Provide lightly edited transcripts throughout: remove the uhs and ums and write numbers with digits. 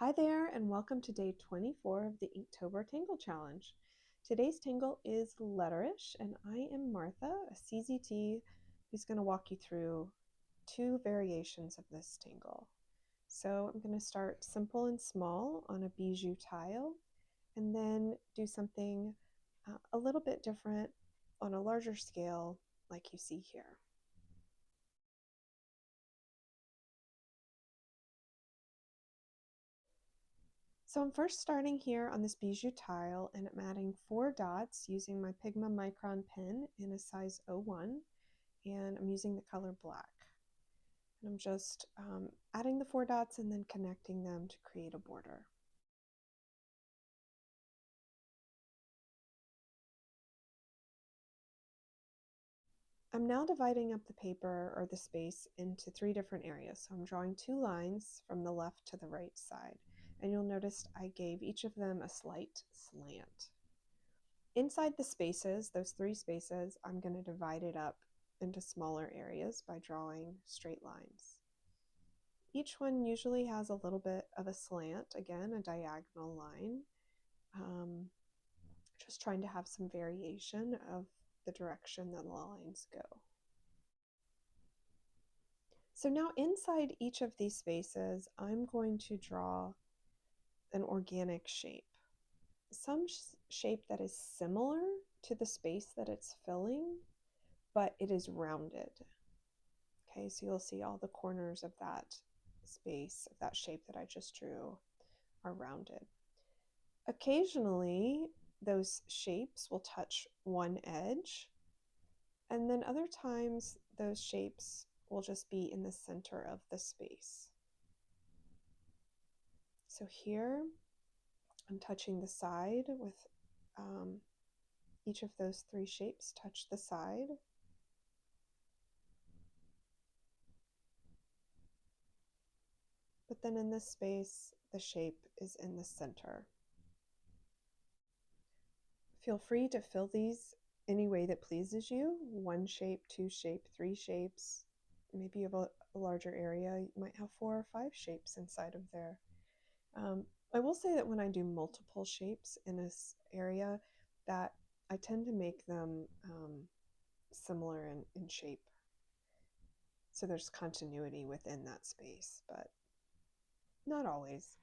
Hi there, and welcome to day 24 of the Inktober Tangle Challenge. Today's tangle is Letterish, and I am Martha, a CZT, who's going to walk you through two variations of this tangle. So I'm going to start simple and small on a bijou tile, and then do something a little bit different on a larger scale like you see here. So I'm first starting here on this bijou tile, and I'm adding 4 dots using my Pigma Micron pen in a size 01, and I'm using the color black. And I'm just adding the 4 dots and then connecting them to create a border. I'm now dividing up the paper or the space into 3 different areas. So I'm drawing 2 lines from the left to the right side. And you'll notice I gave each of them a slight slant. Inside the spaces, those 3 spaces, I'm going to divide it up into smaller areas by drawing straight lines. Each one usually has a little bit of a slant, again, a diagonal line, just trying to have some variation of the direction that the lines go. So now inside each of these spaces, I'm going to draw an organic shape. Some shape that is similar to the space that it's filling, but it is rounded. Okay, so you'll see all the corners of that space, of that shape that I just drew, are rounded. Occasionally, those shapes will touch one edge, and then other times those shapes will just be in the center of the space. So here, I'm touching the side with each of those 3 shapes touch the side. But then in this space, the shape is in the center. Feel free to fill these any way that pleases you. 1 shape, 2 shape, 3 shapes. Maybe you have a larger area, you might have 4 or 5 shapes inside of there. I will say that when I do multiple shapes in this area, that I tend to make them similar in shape. So there's continuity within that space, but not always.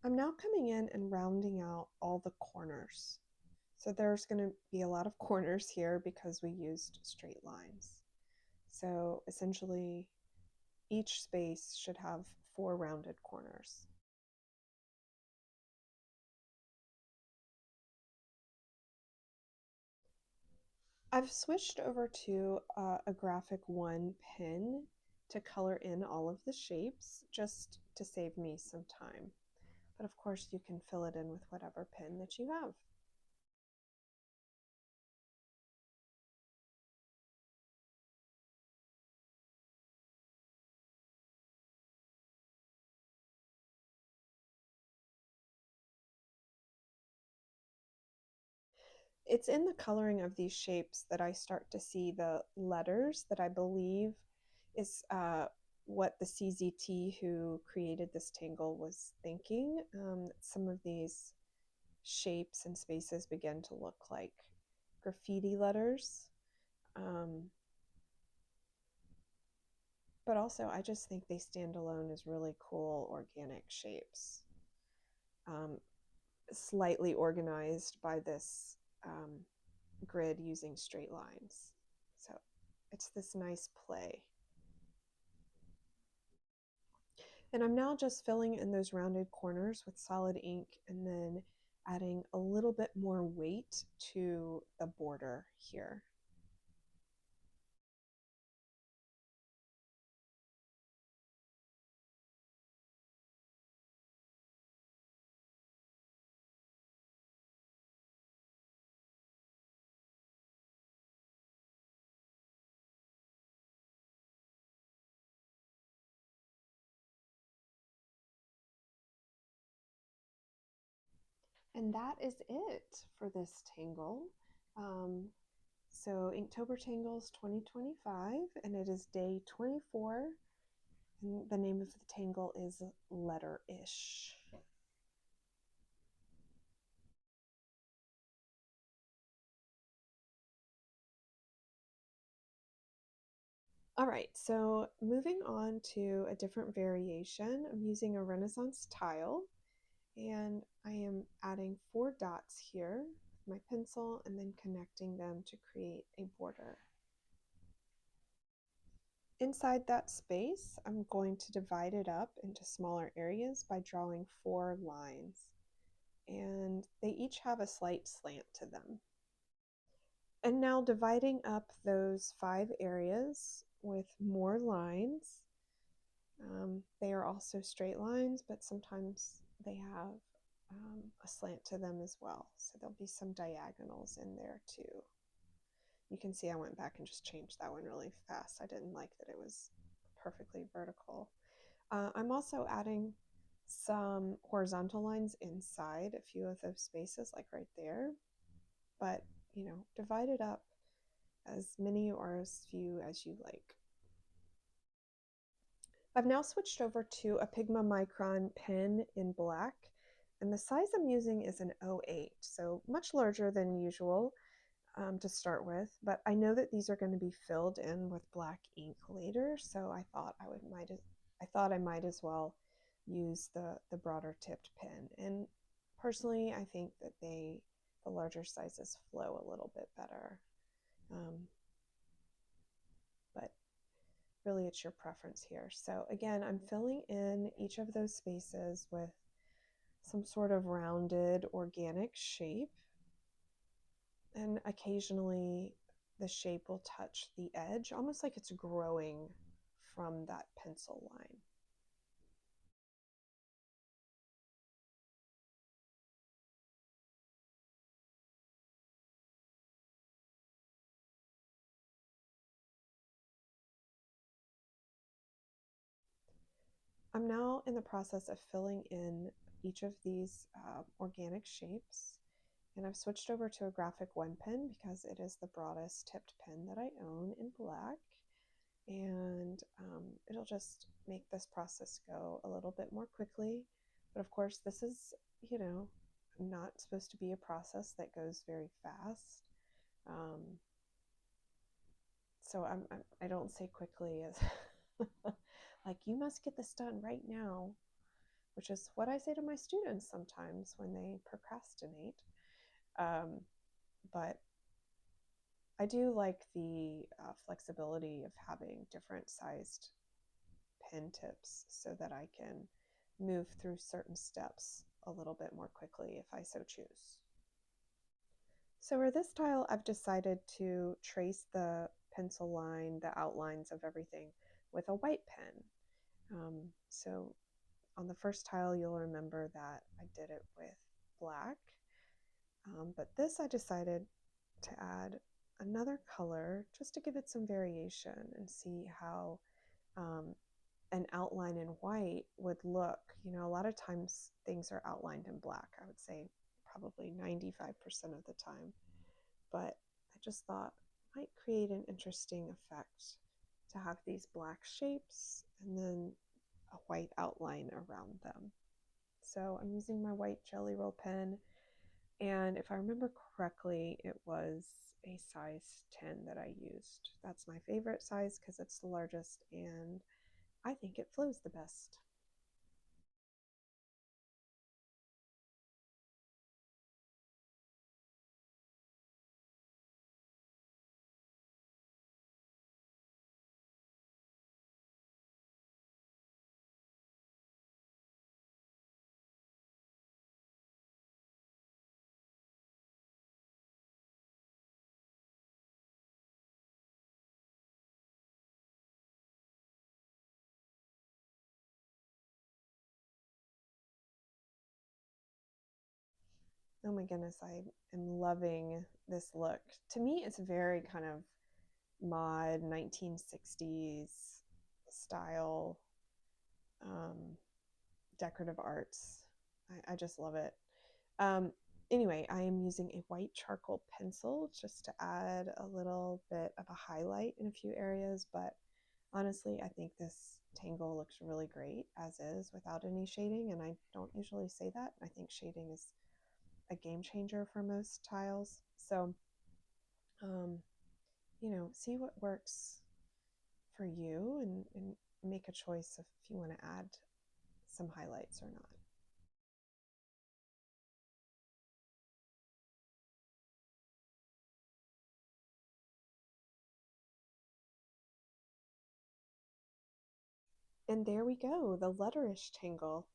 I'm now coming in and rounding out all the corners. So there's going to be a lot of corners here because we used straight lines. So essentially, each space should have 4 rounded corners. I've switched over to a Graphic 1 pen to color in all of the shapes just to save me some time. But of course, you can fill it in with whatever pen that you have. It's in the coloring of these shapes that I start to see the letters that I believe is what the CZT who created this tangle was thinking. Some of these shapes and spaces begin to look like graffiti letters. But also, I just think they stand alone as really cool organic shapes. Slightly organized by this grid using straight lines. So it's this nice play. And I'm now just filling in those rounded corners with solid ink and then adding a little bit more weight to the border here. And that is it for this tangle. Um, so Inktober Tangles 2025, and it is day 24. And the name of the tangle is Letterish. All right, so moving on to a different variation, I'm using a Renaissance tile, and I am adding 4 dots here with my pencil and then connecting them to create a border. Inside that space, I'm going to divide it up into smaller areas by drawing 4 lines, and they each have a slight slant to them. And now dividing up those 5 areas with more lines. They are also straight lines, but sometimes they have a slant to them as well. So there'll be some diagonals in there too. You can see I went back and just changed that one really fast. I didn't like that it was perfectly vertical. I'm also adding some horizontal lines inside a few of those spaces, like right there. But, divide it up as many or as few as you like. I've now switched over to a Pigma Micron pen in black, and the size I'm using is an 08, so much larger than usual to start with, but I know that these are going to be filled in with black ink later, so I thought I might as well use the broader tipped pen. And personally, I think that the larger sizes flow a little bit better. But really it's your preference here. So again, I'm filling in each of those spaces with some sort of rounded organic shape, and occasionally the shape will touch the edge, almost like it's growing from that pencil line. I'm now in the process of filling in each of these organic shapes, and I've switched over to a graphic 1 pen because it is the broadest tipped pen that I own in black, and it'll just make this process go a little bit more quickly. But of course, this is, not supposed to be a process that goes very fast. Um, so I don't say quickly as like, you must get this done right now, which is what I say to my students sometimes when they procrastinate. Um, but I do like the flexibility of having different sized pen tips so that I can move through certain steps a little bit more quickly if I so choose. So for this tile, I've decided to trace the pencil line, the outlines of everything with a white pen. So on the first tile, you'll remember that I did it with black, but this I decided to add another color just to give it some variation and see how an outline in white would look. A lot of times things are outlined in black, I would say probably 95% of the time, but I just thought it might create an interesting effect to have these black shapes and then a white outline around them. So I'm using my white Jelly Roll pen, and if I remember correctly, it was a size 10 that I used. That's my favorite size because it's the largest and I think it flows the best. Oh my goodness, I am loving this look. To me, it's very kind of mod 1960s style decorative arts. I just love it. Um, anyway, I am using a white charcoal pencil just to add a little bit of a highlight in a few areas, but honestly, I think this tangle looks really great as is without any shading, and I don't usually say that. I think shading is a game changer for most tiles. So, um, see what works for you and make a choice if you want to add some highlights or not. And there we go, the Letterish tangle.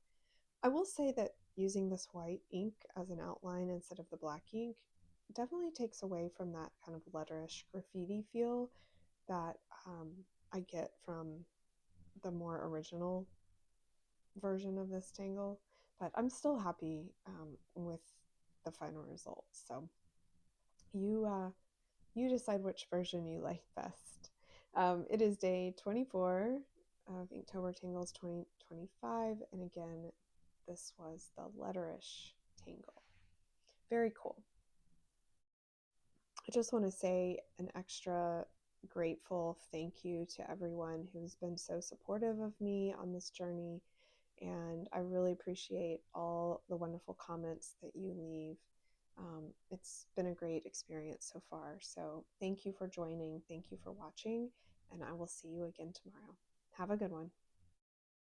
I will say that using this white ink as an outline instead of the black ink definitely takes away from that kind of letterish graffiti feel that I get from the more original version of this tangle. But I'm still happy with the final result. So you you decide which version you like best. It is day 24 of Inktober Tangles 2025, and again, this was the Letterish tangle. Very cool. I just want to say an extra grateful thank you to everyone who's been so supportive of me on this journey. And I really appreciate all the wonderful comments that you leave. It's been a great experience so far. So thank you for joining. Thank you for watching. And I will see you again tomorrow. Have a good one.